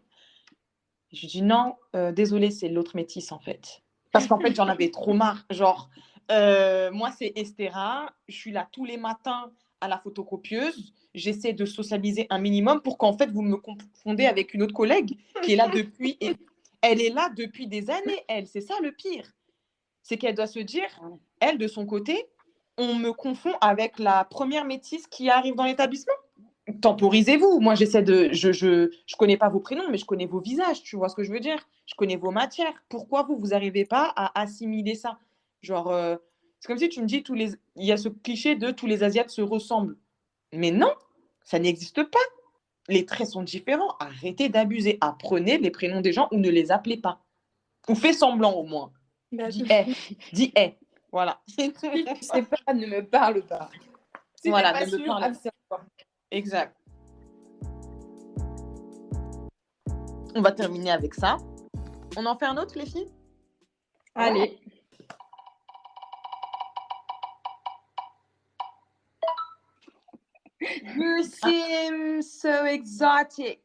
A: Je dis « Non, désolé, c'est l'autre métisse en fait. » Parce qu'en fait, j'en avais trop marre. Genre, moi, c'est Estera. Je suis là tous les matins à la photocopieuse. J'essaie de socialiser un minimum pour qu'en fait, vous me confondez avec une autre collègue qui est là depuis... Elle est là depuis des années, elle. C'est ça le pire. C'est qu'elle doit se dire, elle, de son côté, on me confond avec la première métisse qui arrive dans l'établissement. Temporisez-vous. Moi, je connais pas vos prénoms, mais je connais vos visages. Tu vois ce que je veux dire? Je connais vos matières. Pourquoi vous n'arrivez pas à assimiler ça? Genre, c'est comme si tu me dis, il y a ce cliché de tous les Asiates se ressemblent. Mais non, ça n'existe pas. Les traits sont différents. Arrêtez d'abuser. Apprenez les prénoms des gens ou ne les appelez pas. Ou fais semblant au moins. Dis « Dis « Voilà.
B: Si tu sais pas, ne me parle pas. Si
A: Voilà,
B: t'es pas
A: ne me
B: sûr,
A: parle pas.
B: abstiens-toi.
A: Exact. On va terminer avec ça. On en fait un autre, les filles?
C: Allez.
A: You seem so exotic.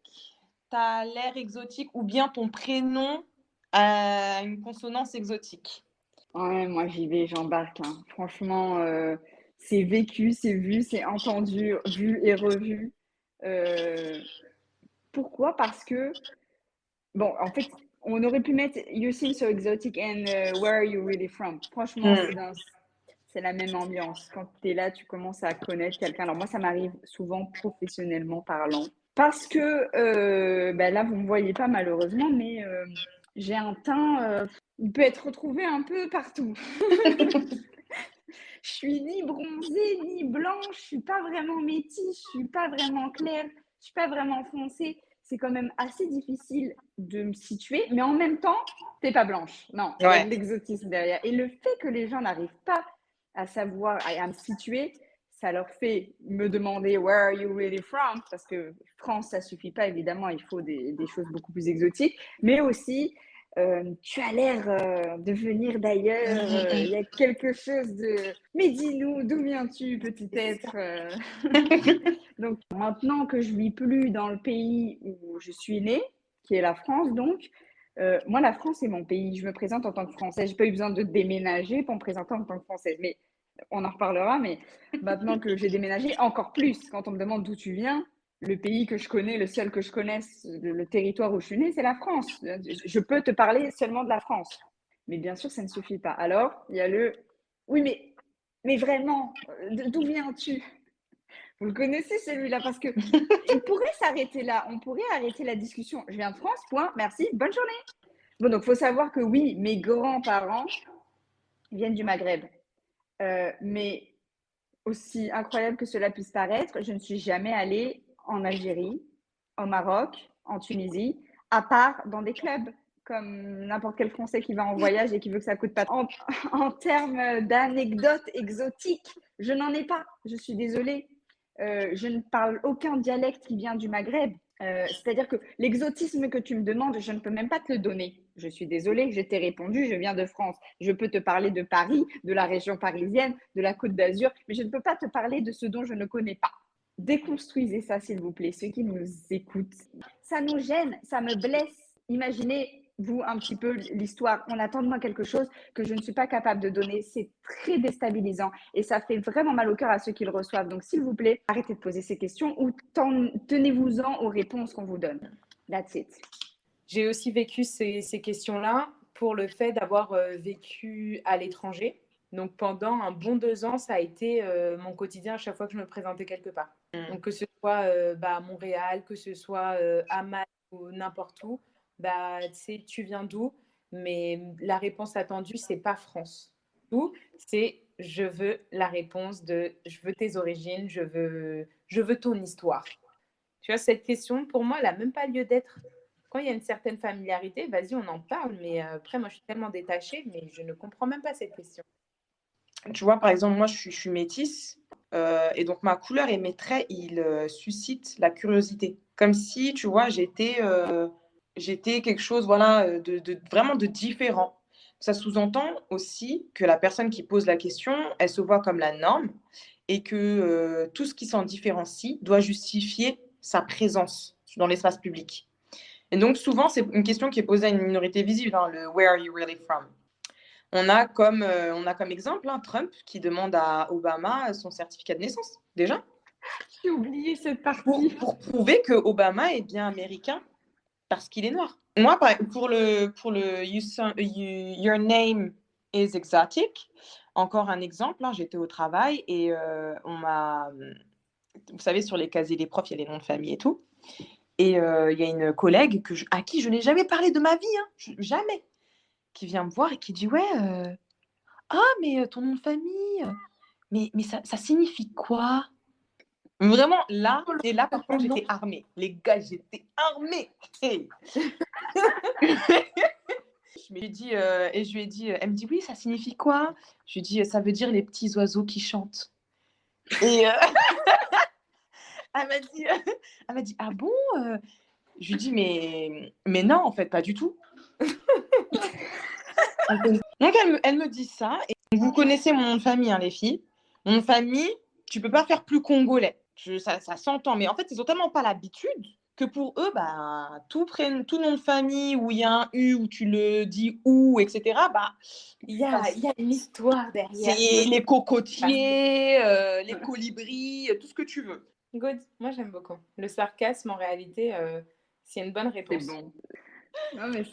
A: T'as l'air exotique ou bien ton prénom a une consonance exotique.
C: Ouais, moi j'y vais, j'embarque, hein. Franchement, c'est vécu, c'est vu, c'est entendu, vu et revu. Pourquoi? Parce que, bon, en fait, on aurait pu mettre You seem so exotic and where are you really from? Franchement, c'est la même ambiance. Quand tu es là, tu commences à connaître quelqu'un. Alors moi, ça m'arrive souvent professionnellement parlant. Parce que là, vous ne me voyez pas malheureusement, mais j'ai un teint, il peut être retrouvé un peu partout. Je suis ni bronzée, ni blanche, je suis pas vraiment métisse, je suis pas vraiment claire, je suis pas vraiment foncée. C'est quand même assez difficile de me situer, mais en même temps, t'es pas blanche. Non, il y a de l'exotisme derrière. Et le fait que les gens n'arrivent pas à savoir, à me situer, ça leur fait me demander Where are you really from? Parce que France, ça suffit pas, évidemment, il faut des choses beaucoup plus exotiques, mais aussi tu as l'air de venir d'ailleurs, il y a quelque chose de... Mais dis-nous, d'où viens-tu, petit être? Donc, maintenant que je vis plus dans le pays où je suis née, qui est la France, donc, moi, la France, c'est mon pays. Je me présente en tant que Française. Je n'ai pas eu besoin de déménager pour me présenter en tant que Française. Mais on en reparlera. Mais maintenant que j'ai déménagé, encore plus, quand on me demande d'où tu viens, le pays que je connais, le seul que je connaisse, le territoire où je suis née, c'est la France. Je peux te parler seulement de la France. Mais bien sûr, ça ne suffit pas. Alors, il y a le « Oui, mais vraiment, d'où viens-tu » Vous le connaissez celui-là parce que il pourrait s'arrêter là. On pourrait arrêter la discussion. Je viens de France, point, merci, bonne journée. Bon, donc, il faut savoir que oui, mes grands-parents viennent du Maghreb. Mais aussi incroyable que cela puisse paraître, je ne suis jamais allée en Algérie, au Maroc, en Tunisie, à part dans des clubs, comme n'importe quel Français qui va en voyage et qui veut que ça coûte pas. En termes d'anecdotes exotiques, je n'en ai pas. Je suis désolée. Je ne parle aucun dialecte qui vient du Maghreb. C'est-à-dire que l'exotisme que tu me demandes, je ne peux même pas te le donner. Je suis désolée, je t'ai répondu, je viens de France. Je peux te parler de Paris, de la région parisienne, de la Côte d'Azur, mais je ne peux pas te parler de ce dont je ne connais pas. Déconstruisez ça, s'il vous plaît, ceux qui nous écoutent. Ça nous gêne, ça me blesse. Imaginez, vous, un petit peu l'histoire. On attend de moi quelque chose que je ne suis pas capable de donner. C'est très déstabilisant et ça fait vraiment mal au cœur à ceux qui le reçoivent. Donc, s'il vous plaît, arrêtez de poser ces questions ou tenez-vous-en aux réponses qu'on vous donne. That's it.
B: J'ai aussi vécu ces questions-là pour le fait d'avoir vécu à l'étranger. Donc, pendant un bon 2 ans, ça a été mon quotidien à chaque fois que je me présentais quelque part. Donc, que ce soit à Montréal, que ce soit à Malte ou n'importe où, tu viens d'où? Mais la réponse attendue, c'est pas France. Ou c'est je veux la réponse de je veux tes origines, je veux ton histoire. Tu vois, cette question, pour moi, elle n'a même pas lieu d'être. Quand il y a une certaine familiarité, vas-y, on en parle. Mais après, moi, je suis tellement détachée, mais je ne comprends même pas cette question.
A: Tu vois, par exemple, moi, je suis métisse. Et donc, ma couleur et mes traits, ils suscitent la curiosité. Comme si, tu vois, j'étais quelque chose, voilà, vraiment de différent. Ça sous-entend aussi que la personne qui pose la question, elle se voit comme la norme et que tout ce qui s'en différencie doit justifier sa présence dans l'espace public. Et donc, souvent, c'est une question qui est posée à une minorité visible, hein, le « Where are you really from ?» On a comme exemple Trump qui demande à Obama son certificat de naissance, déjà.
C: J'ai oublié cette partie.
A: Pour prouver que Obama est bien américain parce qu'il est noir. Moi, pour le Your name is exotic. Encore un exemple, hein, j'étais au travail et vous savez, sur les casiers des profs, il y a les noms de famille et tout. Et il y a une collègue à qui je n'ai jamais parlé de ma vie, hein, jamais, qui vient me voir et qui dit, ouais, ah, mais ton nom de famille, mais ça signifie quoi? Vraiment, là, et là, par contre, j'étais armée. Les gars, j'étais armée. Hey. Je lui ai dit, elle me dit, oui, ça signifie quoi? Je lui ai dit, ça veut dire les petits oiseaux qui chantent. Et elle m'a dit, ah bon? Je lui ai dit, mais non, en fait, pas du tout. Donc, elle me dit ça. Et vous connaissez mon nom de famille, hein, les filles. Mon nom de famille, tu peux pas faire plus congolais. Ça s'entend. Mais en fait, ils ont tellement pas l'habitude que pour eux, bah, tout nom de famille où il y a un U, où tu le dis ou, etc., bah,
B: il y a une histoire derrière.
A: C'est les cocotiers, les colibris, tout ce que tu veux.
B: Good, moi j'aime beaucoup. Le sarcasme, en réalité, c'est une bonne réponse.
C: C'est bon. Non, mais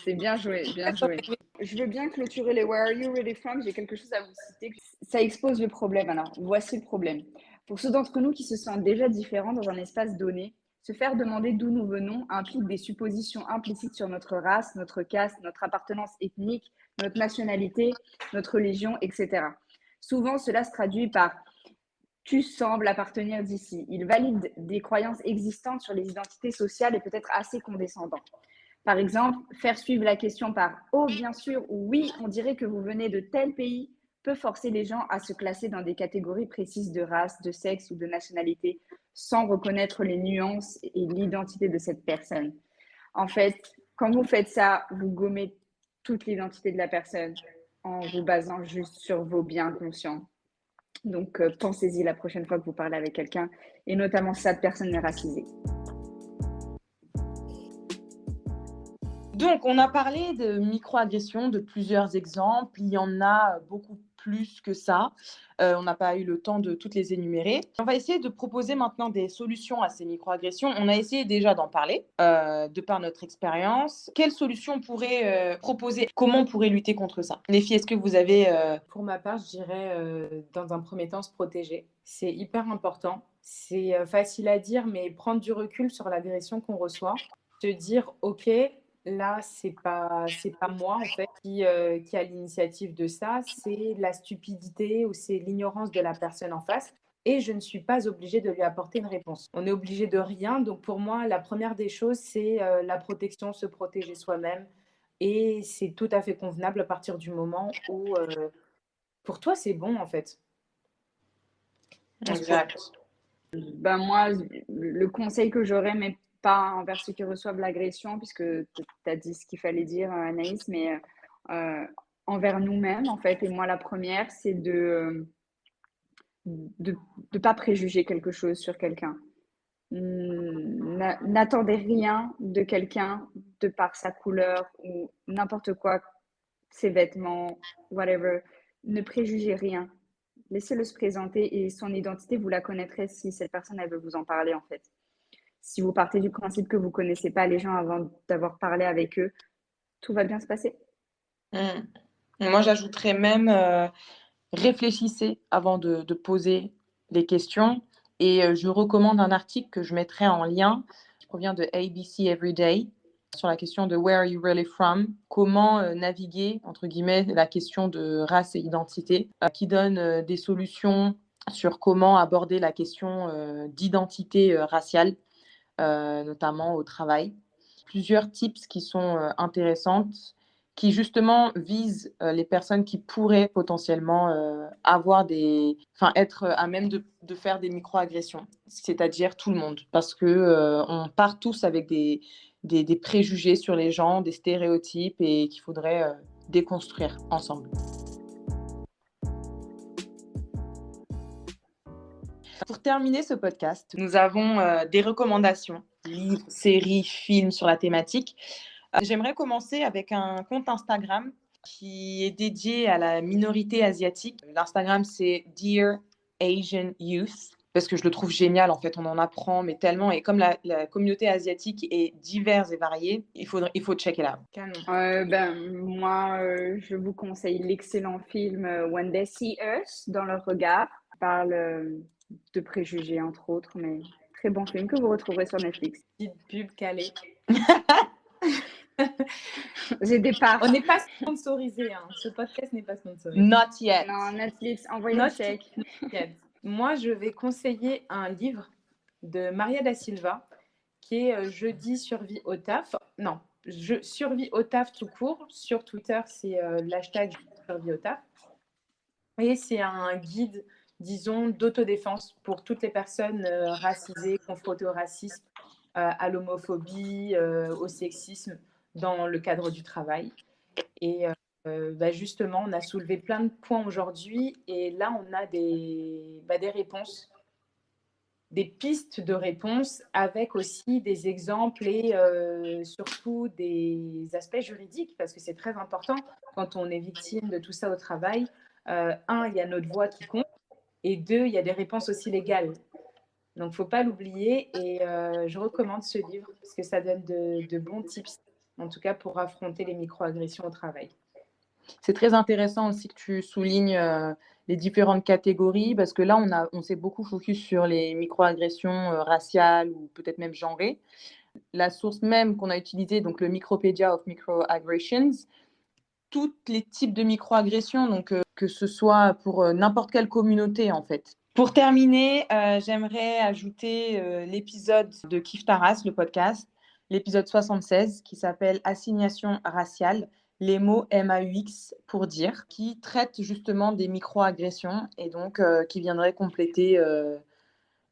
C: c'est bien joué, bien joué. Je veux bien clôturer les Where are you really from? J'ai quelque chose à vous citer. Ça expose le problème. Alors, voici le problème. Pour ceux d'entre nous qui se sentent déjà différents dans un espace donné, se faire demander d'où nous venons implique des suppositions implicites sur notre race, notre caste, notre appartenance ethnique, notre nationalité, notre religion, etc. Souvent, cela se traduit par « tu sembles appartenir d'ici ». Il valide des croyances existantes sur les identités sociales et peut être assez condescendant. Par exemple, faire suivre la question par « oh, bien sûr » ou « oui, on dirait que vous venez de tel pays » peut forcer les gens à se classer dans des catégories précises de race, de sexe ou de nationalité sans reconnaître les nuances et l'identité de cette personne. En fait, quand vous faites ça, vous gommez toute l'identité de la personne en vous basant juste sur vos biens conscients. Donc, pensez-y la prochaine fois que vous parlez avec quelqu'un, et notamment si cette personne est racisée.
A: Donc, on a parlé de microagressions, de plusieurs exemples. Il y en a beaucoup plus que ça. On n'a pas eu le temps de toutes les énumérer. On va essayer de proposer maintenant des solutions à ces microagressions. On a essayé déjà d'en parler, de par notre expérience. Quelles solutions on pourrait proposer? Comment on pourrait lutter contre ça? Les filles, est-ce que vous avez...
B: Pour ma part, je dirais, dans un premier temps, se protéger. C'est hyper important. C'est facile à dire, mais prendre du recul sur l'agression qu'on reçoit. Se dire, OK, là, c'est pas moi, en fait, qui a l'initiative de ça. C'est la stupidité ou c'est l'ignorance de la personne en face. Et je ne suis pas obligée de lui apporter une réponse. On est obligé de rien. Donc, pour moi, la première des choses, c'est la protection, se protéger soi-même. Et c'est tout à fait convenable à partir du moment où, pour toi, c'est bon, en fait.
A: Exact.
C: Ben moi, le conseil que j'aurais, mais pas envers ceux qui reçoivent l'agression, puisque tu as dit ce qu'il fallait dire, Anaïs, mais envers nous-mêmes, en fait. Et moi, la première, c'est de pas préjuger quelque chose sur quelqu'un. N'attendez rien de quelqu'un de par sa couleur ou n'importe quoi, ses vêtements, whatever. Ne préjugez rien. Laissez-le se présenter et son identité, vous la connaîtrez si cette personne, elle veut vous en parler, en fait. Si vous partez du principe que vous ne connaissez pas les gens avant d'avoir parlé avec eux, tout va bien se passer.
A: Moi, j'ajouterais même, réfléchissez avant de poser les questions. Et je recommande un article que je mettrai en lien, qui provient de ABC Everyday, sur la question de Where are you really from? Comment naviguer, entre guillemets, la question de race et identité, qui donne des solutions sur comment aborder la question d'identité raciale, notamment au travail. Plusieurs tips qui sont intéressantes, qui justement visent les personnes qui pourraient potentiellement être à même de faire des micro-agressions, c'est-à-dire tout le monde, parce que on part tous avec des préjugés sur les gens, des stéréotypes et qu'il faudrait déconstruire ensemble. Pour terminer ce podcast, nous avons des recommandations, livres, séries, films sur la thématique. J'aimerais commencer avec un compte Instagram qui est dédié à la minorité asiatique. L'Instagram, c'est Dear Asian Youth. parce que je le trouve génial. En fait, on en apprend, mais tellement. Et comme la communauté asiatique est diverse et variée, il faut checker là.
C: Moi, je vous conseille l'excellent film When They See Us dans leur regard. Il parle de préjugés, entre autres, mais très bon film que vous retrouverez sur Netflix.
B: Petite pub calée.
C: J'ai des parts.
B: On n'est pas sponsorisé, hein. Ce podcast n'est pas sponsorisé.
A: Not yet.
C: Non, Netflix, envoyez un chèque.
B: Moi, je vais conseiller un livre de Maria da Silva qui est Jeudi survie au taf. Non, survie au taf tout court. Sur Twitter, c'est l'hashtag survie au taf. Et c'est un guide, disons, d'autodéfense pour toutes les personnes racisées, confrontées au racisme, à l'homophobie, au sexisme dans le cadre du travail. Et justement, on a soulevé plein de points aujourd'hui et là, on a des réponses, des pistes de réponses avec aussi des exemples et surtout des aspects juridiques parce que c'est très important quand on est victime de tout ça au travail. Il y a notre voix qui compte et deux, il y a des réponses aussi légales. Donc, il ne faut pas l'oublier et je recommande ce livre parce que ça donne de bons tips, en tout cas pour affronter les microagressions au travail.
A: C'est très intéressant aussi que tu soulignes les différentes catégories parce que là, on s'est beaucoup focus sur les microagressions raciales ou peut-être même genrées. La source même qu'on a utilisée, donc le Micropedia of Microaggressions, tous les types de microagressions, donc que ce soit pour n'importe quelle communauté en fait. Pour terminer, j'aimerais ajouter l'épisode de Kif Taras, le podcast, l'épisode 76 qui s'appelle Assignation raciale, les mots MAUX pour dire, qui traite justement des microagressions et donc qui viendrait compléter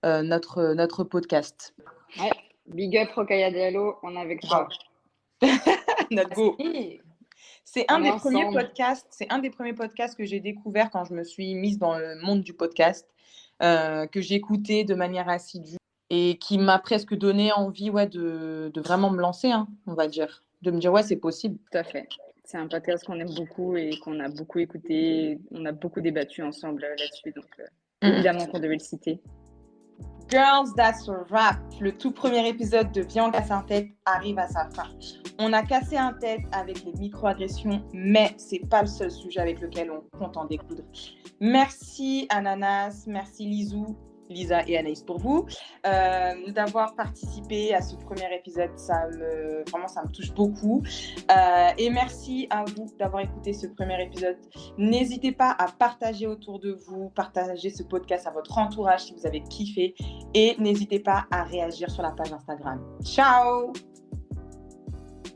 A: notre podcast.
C: Ouais, big up Rokhaya Diallo, on est avec toi.
A: Notre go. C'est un des premiers podcasts que j'ai découvert quand je me suis mise dans le monde du podcast, que j'ai écouté de manière assidue et qui m'a presque donné envie de vraiment me lancer, on va dire. De me dire, c'est possible.
C: Tout à fait. C'est un podcast qu'on aime beaucoup et qu'on a beaucoup écouté. On a beaucoup débattu ensemble là-dessus, donc évidemment qu'on devait le citer.
A: Girls, that's a wrap. Le tout premier épisode de Viens on casse un tête arrive à sa fin. On a cassé un tête avec les microagressions, mais c'est pas le seul sujet avec lequel on compte en découdre. Merci Ananas, merci Lisa et Anaïs pour vous d'avoir participé à ce premier épisode. Ça me touche beaucoup. Et merci à vous d'avoir écouté ce premier épisode. N'hésitez pas à partager autour de vous, partager ce podcast à votre entourage si vous avez kiffé. Et n'hésitez pas à réagir sur la page Instagram. Ciao!